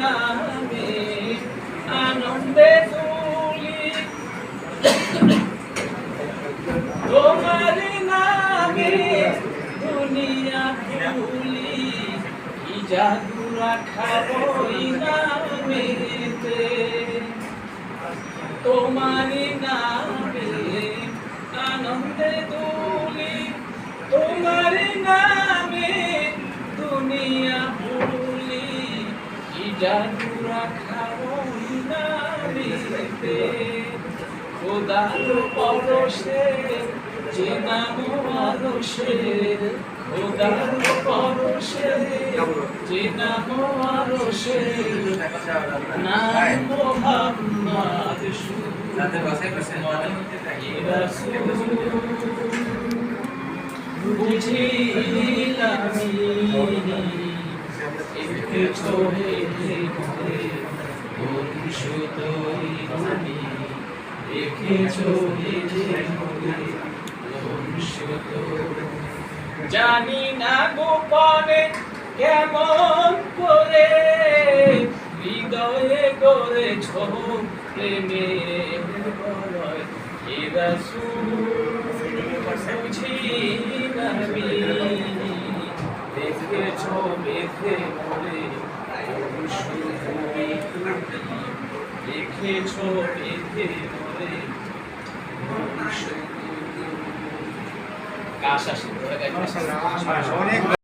নামে আনন্দে তুলি, তোমার নামে দুনিয়া ভুলি, কি জাদু রাখা ওই নামেতে, তোমার নামে আনন্দে তুলি, তোমার নামে দুনিয়া ভুলি, কি জাদু রাখা ওই নামেতে, খোদার পরশে যে নাম আরশে, খোদার পরশে যে নাম আরশে, নাম মুহাম্মদ বুঝিলাম এসেছো হে ঘরে পরিশুদ্ধই তুমি, দেখেছো হে ঘরে পরিশুদ্ধ, জানি না গোপনে কেমন করে হৃদয়ে গড়েছ প্রেমের বলয়, হে রাসূল বুঝিলামি, দেখেছ বেঁধে মরে দেখেছ বেঁধে মরে কাশ আসে।